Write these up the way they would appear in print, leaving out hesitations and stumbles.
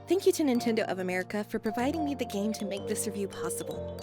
Thank you to Nintendo of America for providing me the game to make this review possible.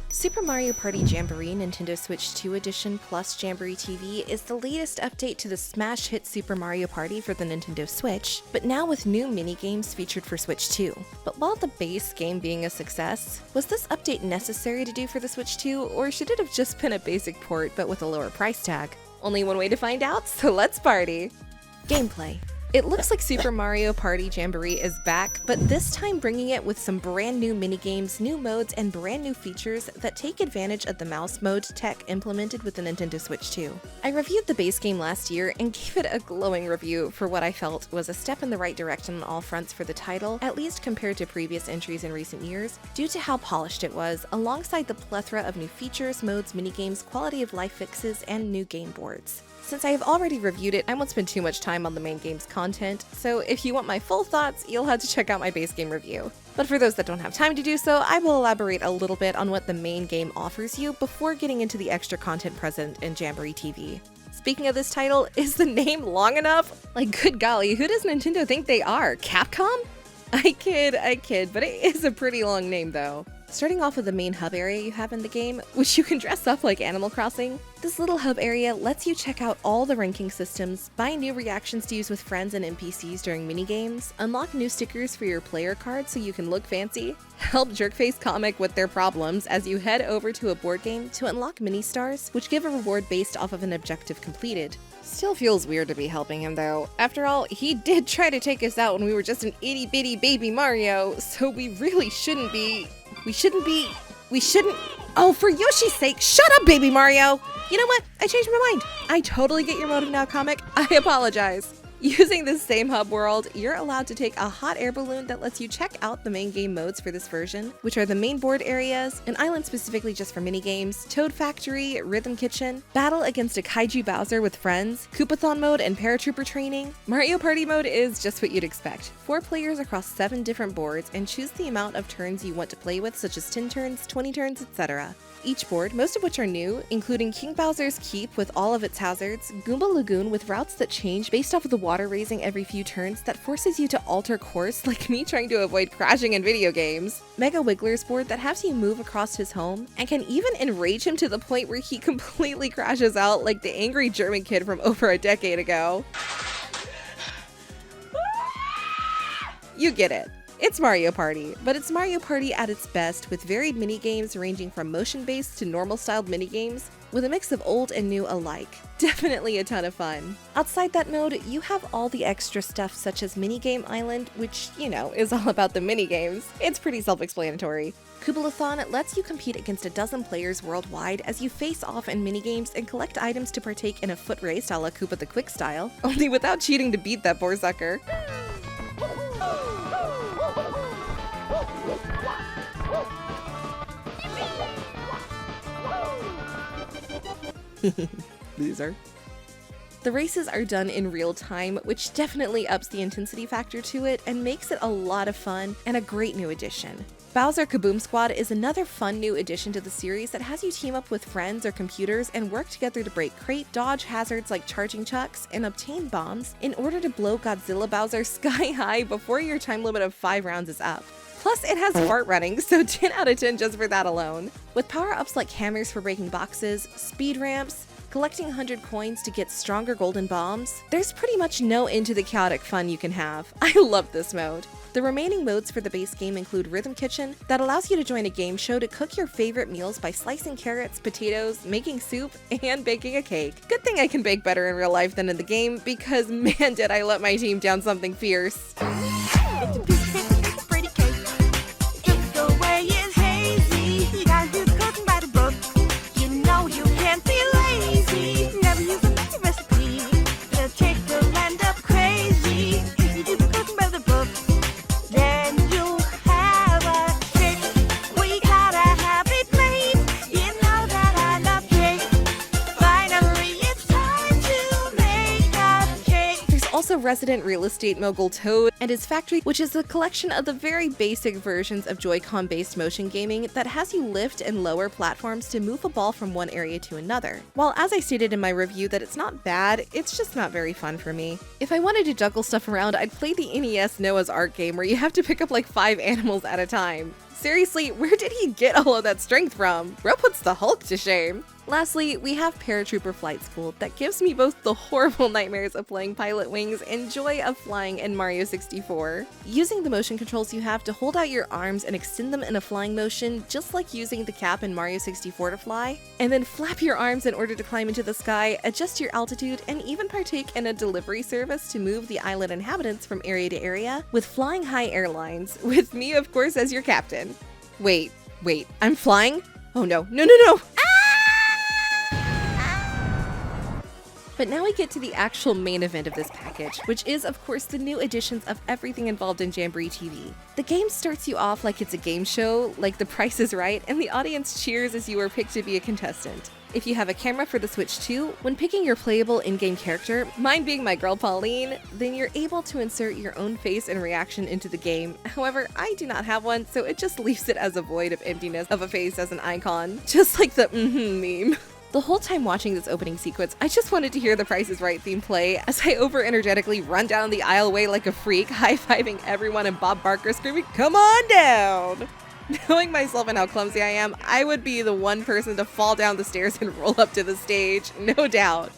Super Mario Party Jamboree Nintendo Switch 2 Edition plus Jamboree TV is the latest update to the smash hit Super Mario Party for the Nintendo Switch, but now with new mini-games featured for Switch 2. But while the base game being a success, was this update necessary to do for the Switch 2, or should it have just been a basic port but with a lower price tag? Only one way to find out, so let's party! Gameplay. It looks like Super Mario Party Jamboree is back, but this time bringing it with some brand new minigames, new modes, and brand new features that take advantage of the mouse mode tech implemented with the Nintendo Switch 2. I reviewed the base game last year and gave it a glowing review for what I felt was a step in the right direction on all fronts for the title, at least compared to previous entries in recent years, due to how polished it was, alongside the plethora of new features, modes, minigames, quality of life fixes, and new game boards. Since I have already reviewed it, I won't spend too much time on the main game's content, so if you want my full thoughts, you'll have to check out my base game review. But for those that don't have time to do so, I will elaborate a little bit on what the main game offers you before getting into the extra content present in Jamboree TV. Speaking of this title, is the name long enough? Like, good golly, who does Nintendo think they are? Capcom? I kid, but it is a pretty long name though. Starting off with the main hub area you have in the game, which you can dress up like Animal Crossing. This little hub area lets you check out all the ranking systems, buy new reactions to use with friends and NPCs during minigames, unlock new stickers for your player card so you can look fancy, help Jerkface Comic with their problems as you head over to a board game to unlock mini-stars, which give a reward based off of an objective completed. Still feels weird to be helping him though. After all, he did try to take us out when we were just an itty-bitty baby Mario, so we really shouldn't be... We shouldn't... Oh, for Yoshi's sake, shut up, baby Mario! You know what? I changed my mind. I totally get your motive now, Comic. I apologize. Using this same hub world, you're allowed to take a hot air balloon that lets you check out the main game modes for this version, which are the main board areas, an island specifically just for minigames, Toad Factory, Rhythm Kitchen, battle against a Kaiju Bowser with friends, Koopathon mode, and Paratrooper training. Mario Party mode is just what you'd expect. 4 players across 7 different boards, and choose the amount of turns you want to play with, such as 10 turns, 20 turns, etc. Each board, most of which are new, including King Bowser's Keep with all of its hazards, Goomba Lagoon with routes that change based off of the water raising every few turns that forces you to alter course like me trying to avoid crashing in video games, Mega Wiggler's board that has you move across his home, and can even enrage him to the point where he completely crashes out like the angry German kid from over a decade ago. You get it. It's Mario Party, but it's Mario Party at its best with varied minigames ranging from motion-based to normal-styled minigames, with a mix of old and new alike. Definitely a ton of fun. Outside that mode, you have all the extra stuff such as Minigame Island, which, you know, is all about the minigames. It's pretty self-explanatory. Koopalathon lets you compete against a dozen players worldwide as you face off in minigames and collect items to partake in a foot race a la Koopa the Quick style, only without cheating to beat that poor sucker. Loser. The races are done in real time, which definitely ups the intensity factor to it and makes it a lot of fun and a great new addition. Bowser Kaboom Squad is another fun new addition to the series that has you team up with friends or computers and work together to break crate, dodge hazards like charging chucks, and obtain bombs in order to blow Godzilla Bowser sky high before your time limit of 5 rounds is up. Plus, it has fart running, so 10 out of 10 just for that alone. With power-ups like hammers for breaking boxes, speed ramps, collecting 100 coins to get stronger golden bombs, there's pretty much no end to the chaotic fun you can have. I love this mode. The remaining modes for the base game include Rhythm Kitchen, that allows you to join a game show to cook your favorite meals by slicing carrots, potatoes, making soup, and baking a cake. Good thing I can bake better in real life than in the game, because man did I let my team down something fierce. the resident real estate mogul Toad and his factory, which is a collection of the very basic versions of Joy-Con-based motion gaming that has you lift and lower platforms to move a ball from one area to another. While as I stated in my review that it's not bad, it's just not very fun for me. If I wanted to juggle stuff around, I'd play the NES Noah's Ark game where you have to pick up like 5 animals at a time. Seriously, where did he get all of that strength from? Bro puts the Hulk to shame. Lastly, we have Paratrooper Flight School that gives me both the horrible nightmares of playing Pilot Wings and joy of flying in Mario 64. Using the motion controls you have to hold out your arms and extend them in a flying motion, just like using the cap in Mario 64 to fly, and then flap your arms in order to climb into the sky, adjust your altitude, and even partake in a delivery service to move the island inhabitants from area to area with Flying High Airlines, with me of course as your captain. Wait, I'm flying? Oh no. But now we get to the actual main event of this package, which is of course the new additions of everything involved in Jamboree TV. The game starts you off like it's a game show, like The Price is Right, and the audience cheers as you are picked to be a contestant. If you have a camera for the Switch 2, when picking your playable in-game character, mine being my girl Pauline, then you're able to insert your own face and reaction into the game. However, I do not have one, so it just leaves it as a void of emptiness of a face as an icon, just like the meme. The whole time watching this opening sequence, I just wanted to hear the Price is Right theme play as I over-energetically run down the aisleway like a freak, high-fiving everyone and Bob Barker screaming, "Come on down!" Knowing myself and how clumsy I am, I would be the one person to fall down the stairs and roll up to the stage, no doubt.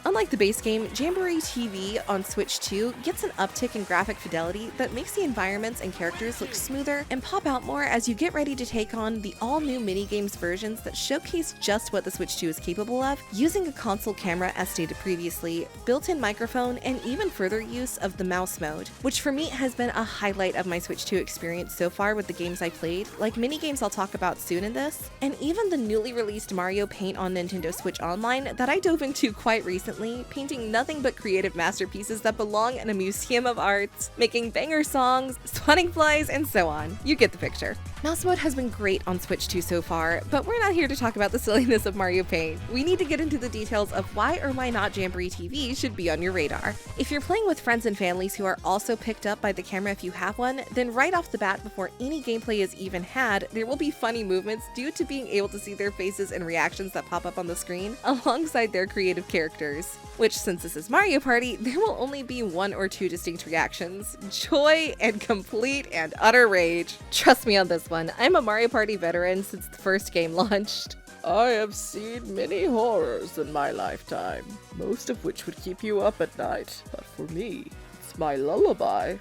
Unlike the base game, Jamboree TV on Switch 2 gets an uptick in graphic fidelity that makes the environments and characters look smoother and pop out more as you get ready to take on the all-new minigames versions that showcase just what the Switch 2 is capable of, using a console camera as stated previously, built-in microphone, and even further use of the mouse mode, which for me has been a highlight of my Switch 2 experience so far with the games I played, like minigames I'll talk about soon in this, and even the newly released Mario Paint on Nintendo Switch Online that I dove into quite recently, painting nothing but creative masterpieces that belong in a museum of arts, making banger songs, swatting flies, and so on. You get the picture. Mouse mode has been great on Switch 2 so far, but we're not here to talk about the silliness of Mario Paint. We need to get into the details of why or why not Jamboree TV should be on your radar. If you're playing with friends and families who are also picked up by the camera if you have one, then right off the bat before any gameplay is even had, there will be funny movements due to being able to see their faces and reactions that pop up on the screen alongside their creative characters. Which, since this is Mario Party, there will only be 1 or 2 distinct reactions: joy and complete and utter rage. Trust me on this one, I'm a Mario Party veteran since the first game launched. I have seen many horrors in my lifetime, most of which would keep you up at night, but for me, it's my lullaby.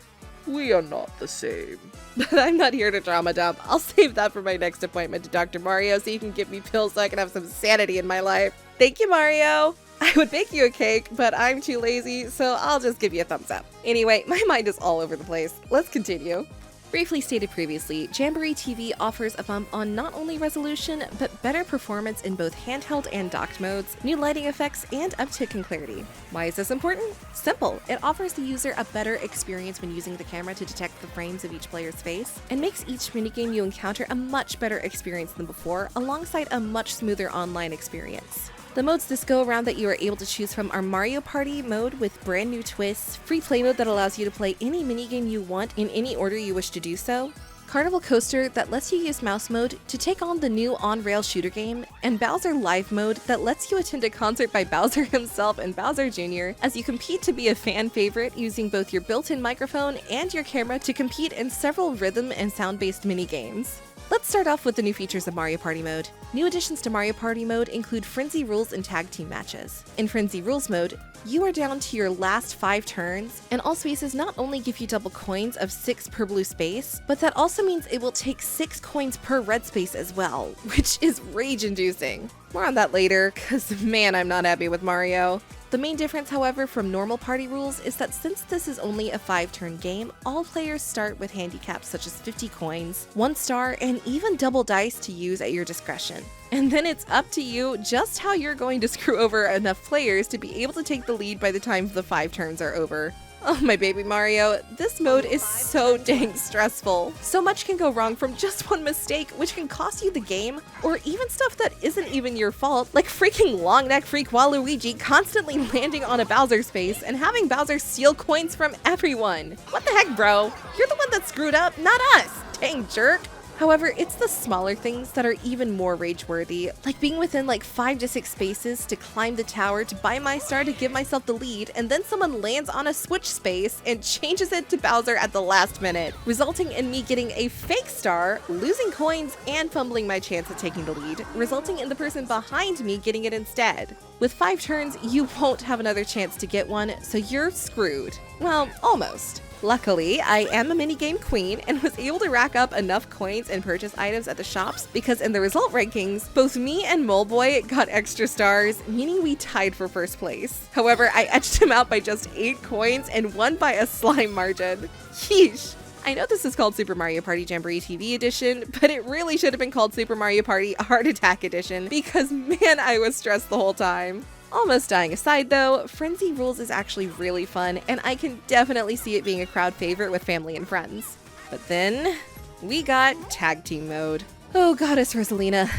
We are not the same. But I'm not here to drama dump. I'll save that for my next appointment to Dr. Mario so he can give me pills so I can have some sanity in my life. Thank you, Mario! I would bake you a cake, but I'm too lazy, so I'll just give you a thumbs up. Anyway, my mind is all over the place. Let's continue. Briefly stated previously, Jamboree TV offers a bump on not only resolution, but better performance in both handheld and docked modes, new lighting effects, and uptick in clarity. Why is this important? Simple. It offers the user a better experience when using the camera to detect the frames of each player's face, and makes each minigame you encounter a much better experience than before, alongside a much smoother online experience. The modes this go around that you are able to choose from are Mario Party mode with brand new twists, free play mode that allows you to play any minigame you want in any order you wish to do so, Carnival Coaster that lets you use mouse mode to take on the new on-rail shooter game, and Bowser Live mode that lets you attend a concert by Bowser himself and Bowser Jr. as you compete to be a fan favorite using both your built-in microphone and your camera to compete in several rhythm and sound-based minigames. Let's start off with the new features of Mario Party mode. New additions to Mario Party mode include Frenzy Rules and Tag Team matches. In Frenzy Rules mode, you are down to your last 5 turns, and all spaces not only give you double coins of 6 per blue space, but that also means it will take 6 coins per red space as well, which is rage-inducing. More on that later, cause man, I'm not happy with Mario. The main difference, however, from normal party rules is that since this is only a 5-turn game, all players start with handicaps such as 50 coins, 1 star, and even double dice to use at your discretion. And then it's up to you just how you're going to screw over enough players to be able to take the lead by the time the 5 turns are over. Oh my baby Mario, this mode is so dang stressful. So much can go wrong from just one mistake, which can cost you the game, or even stuff that isn't even your fault, like freaking long neck freak Waluigi constantly landing on a Bowser space and having Bowser steal coins from everyone. What the heck, bro? You're the one that screwed up, not us, dang jerk. However, it's the smaller things that are even more rage-worthy, like being within like 5 to 6 spaces to climb the tower to buy my star to give myself the lead, and then someone lands on a switch space and changes it to Bowser at the last minute, resulting in me getting a fake star, losing coins, and fumbling my chance at taking the lead, resulting in the person behind me getting it instead. With 5 turns, you won't have another chance to get one, so you're screwed. Well, almost. Luckily, I am a minigame queen and was able to rack up enough coins and purchase items at the shops because in the result rankings, both me and Moleboy got extra stars, meaning we tied for first place. However, I edged him out by just 8 coins and won by a slime margin. Yeesh. I know this is called Super Mario Party Jamboree TV Edition, but it really should have been called Super Mario Party Heart Attack Edition because man, I was stressed the whole time. Almost dying aside though, Frenzy Rules is actually really fun, and I can definitely see it being a crowd favorite with family and friends. But then, we got Tag Team Mode. Oh goddess Rosalina,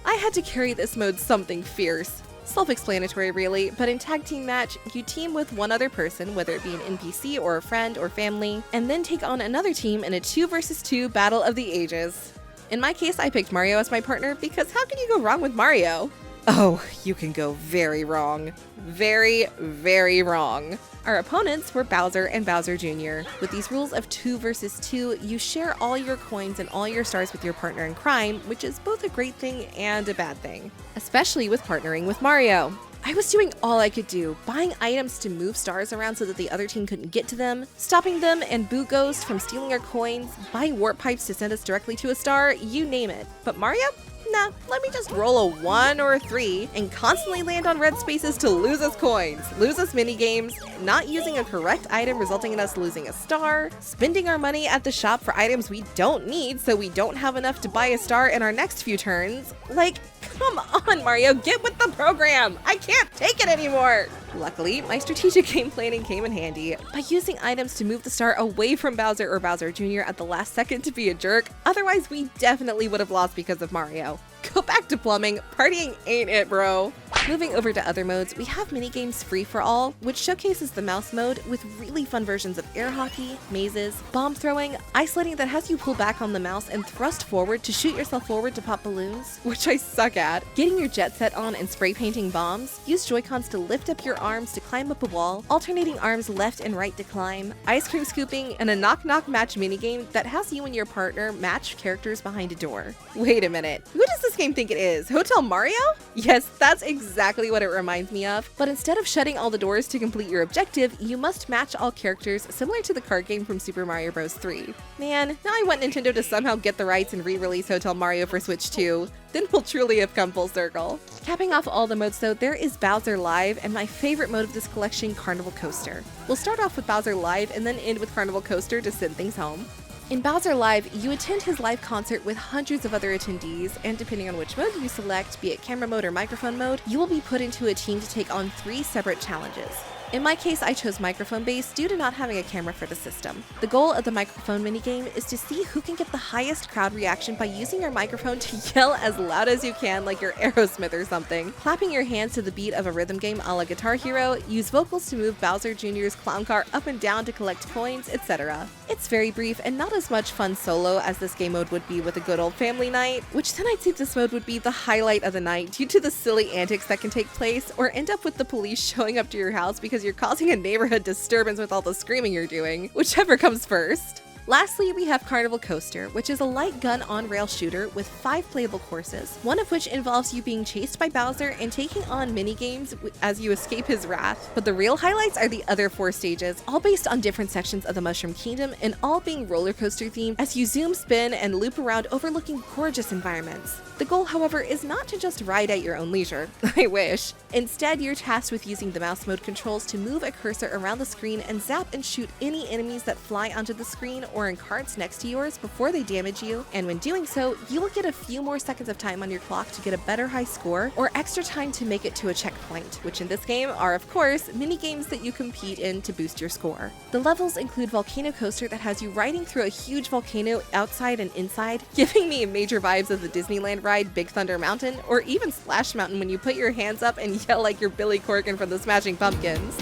I had to carry this mode something fierce. Self-explanatory really, but in Tag Team Match, you team with one other person, whether it be an NPC or a friend or family, and then take on another team in a 2 vs 2 battle of the ages. In my case, I picked Mario as my partner because how can you go wrong with Mario? Oh, you can go very wrong. Very, very wrong. Our opponents were Bowser and Bowser Jr. With these rules of 2 vs 2, you share all your coins and all your stars with your partner in crime, which is both a great thing and a bad thing, especially with partnering with Mario. I was doing all I could do, buying items to move stars around so that the other team couldn't get to them, stopping them and Boo Ghost from stealing our coins, buying warp pipes to send us directly to a star, you name it. But Mario? Nah, let me just roll a 1 or a 3 and constantly land on red spaces to lose us coins, lose us minigames, not using a correct item resulting in us losing a star, spending our money at the shop for items we don't need so we don't have enough to buy a star in our next few turns. Like, come on Mario, get with the program! I can't take it anymore! Luckily, my strategic game planning came in handy by using items to move the star away from Bowser or Bowser Jr. at the last second to be a jerk, otherwise we definitely would have lost because of Mario. Go back to plumbing, partying ain't it, bro. Moving over to other modes, we have minigames Free for All, which showcases the mouse mode with really fun versions of air hockey, mazes, bomb throwing, ice sledding that has you pull back on the mouse and thrust forward to shoot yourself forward to pop balloons, which I suck at, getting your jet set on and spray painting bombs, use Joy-Cons to lift up your arms to climb up a wall, alternating arms left and right to climb, ice cream scooping, and a knock-knock match minigame that has you and your partner match characters behind a door. Wait a minute, who does this game think it is? Hotel Mario? Yes, that's exactly what it reminds me of, but instead of shutting all the doors to complete your objective, you must match all characters similar to the card game from Super Mario Bros. 3. Man, now I want Nintendo to somehow get the rights and re-release Hotel Mario for Switch 2. Then we'll truly have come full circle. Capping off all the modes though, there is Bowser Live and my favorite mode of this collection, Carnival Coaster. We'll start off with Bowser Live and then end with Carnival Coaster to send things home. In Bowser Live, you attend his live concert with hundreds of other attendees, and depending on which mode you select, be it camera mode or microphone mode, you will be put into a team to take on 3 separate challenges. In my case, I chose microphone based due to not having a camera for the system. The goal of the microphone minigame is to see who can get the highest crowd reaction by using your microphone to yell as loud as you can like you're Aerosmith or something, clapping your hands to the beat of a rhythm game a la Guitar Hero, use vocals to move Bowser Jr.'s clown car up and down to collect coins, etc. It's very brief and not as much fun solo as this game mode would be with a good old family night, which then I'd say this mode would be the highlight of the night due to the silly antics that can take place, or end up with the police showing up to your house because you're causing a neighborhood disturbance with all the screaming you're doing, whichever comes first. Lastly, we have Carnival Coaster, which is a light gun on-rail shooter with 5 playable courses, one of which involves you being chased by Bowser and taking on mini-games as you escape his wrath. But the real highlights are the other 4 stages, all based on different sections of the Mushroom Kingdom and all being roller coaster themed as you zoom, spin, and loop around overlooking gorgeous environments. The goal, however, is not to just ride at your own leisure. I wish. Instead, you're tasked with using the mouse mode controls to move a cursor around the screen and zap and shoot any enemies that fly onto the screen or or in carts next to yours before they damage you, and when doing so, you will get a few more seconds of time on your clock to get a better high score, or extra time to make it to a checkpoint, which in this game are of course mini games that you compete in to boost your score. The levels include Volcano Coaster that has you riding through a huge volcano outside and inside, giving me major vibes of the Disneyland ride Big Thunder Mountain, or even Splash Mountain when you put your hands up and yell like you're Billy Corgan from the Smashing Pumpkins.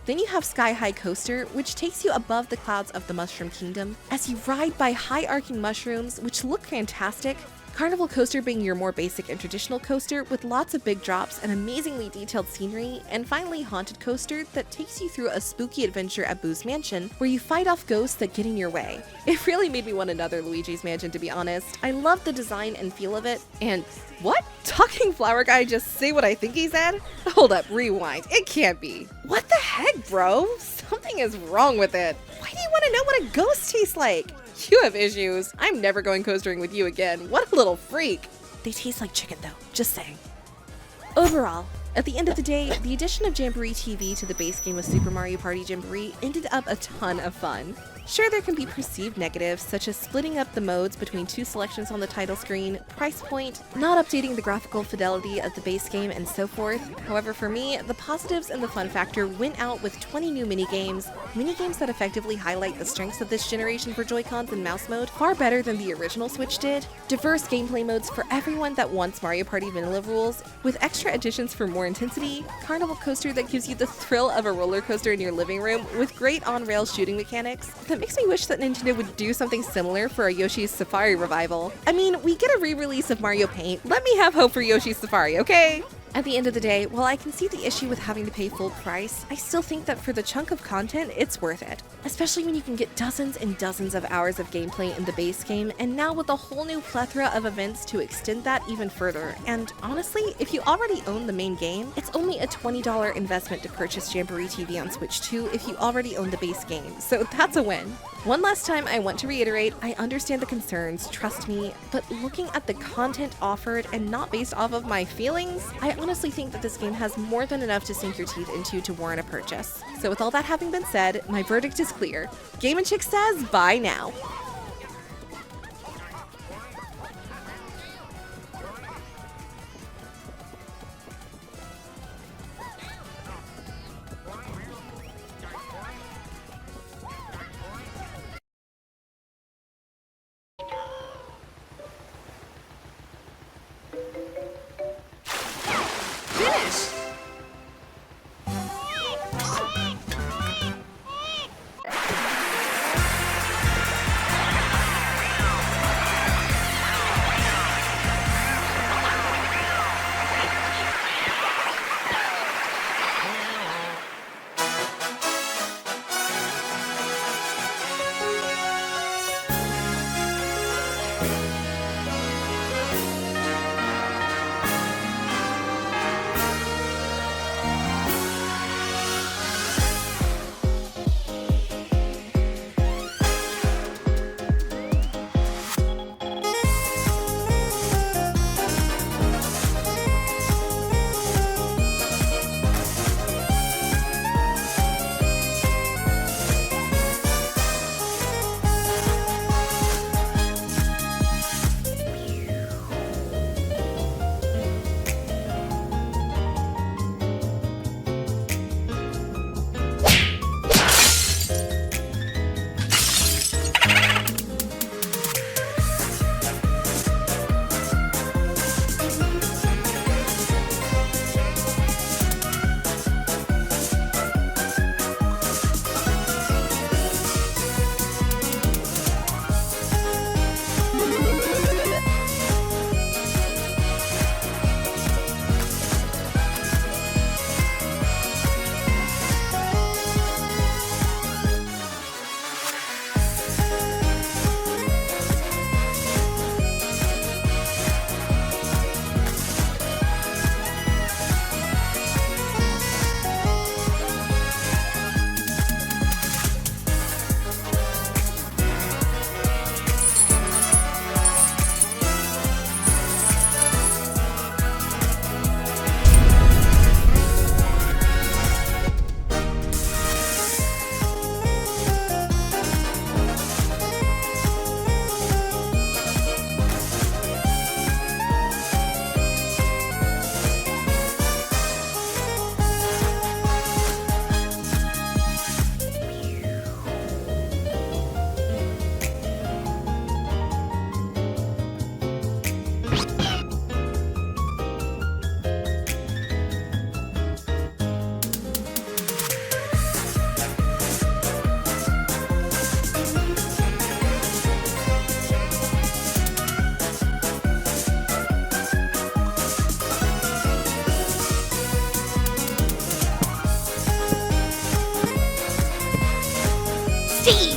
Then you have Sky High Coaster, which takes you above the clouds of the Mushroom Kingdom as you ride by high arcing mushrooms, which look fantastic. Carnival Coaster being your more basic and traditional coaster with lots of big drops and amazingly detailed scenery, and finally Haunted Coaster that takes you through a spooky adventure at Boo's Mansion where you fight off ghosts that get in your way. It really made me want another Luigi's Mansion, to be honest. I love the design and feel of it, and what? Talking flower guy just say what I think he said? Hold up, rewind. It can't be. What the heck, bro? Something is wrong with it. Why do you want to know what a ghost tastes like? You have issues. I'm never going coastering with you again. What a little freak. They taste like chicken though, just saying. Overall, at the end of the day, the addition of Jamboree TV to the base game of Super Mario Party Jamboree ended up a ton of fun. Sure, there can be perceived negatives, such as splitting up the modes between two selections on the title screen, price point, not updating the graphical fidelity of the base game, and so forth. However, for me, the positives and the fun factor went out with 20 new minigames that effectively highlight the strengths of this generation for Joy-Cons and mouse mode far better than the original Switch did, diverse gameplay modes for everyone that wants Mario Party vanilla rules, with extra additions for more intensity, Carnival Coaster that gives you the thrill of a roller coaster in your living room with great on-rails shooting mechanics, that makes me wish that Nintendo would do something similar for a Yoshi's Safari revival. I mean, we get a re-release of Mario Paint. Let me have hope for Yoshi's Safari, okay? At the end of the day, while I can see the issue with having to pay full price, I still think that for the chunk of content, it's worth it. Especially when you can get dozens and dozens of hours of gameplay in the base game, and now with a whole new plethora of events to extend that even further. And honestly, if you already own the main game, it's only a $20 investment to purchase Jamboree TV on Switch 2 if you already own the base game, so that's a win. One last time, I want to reiterate, I understand the concerns, trust me, but looking at the content offered and not based off of my feelings, I honestly think that this game has more than enough to sink your teeth into to warrant a purchase. So with all that having been said, my verdict is clear. Game & Chick says bye now. T!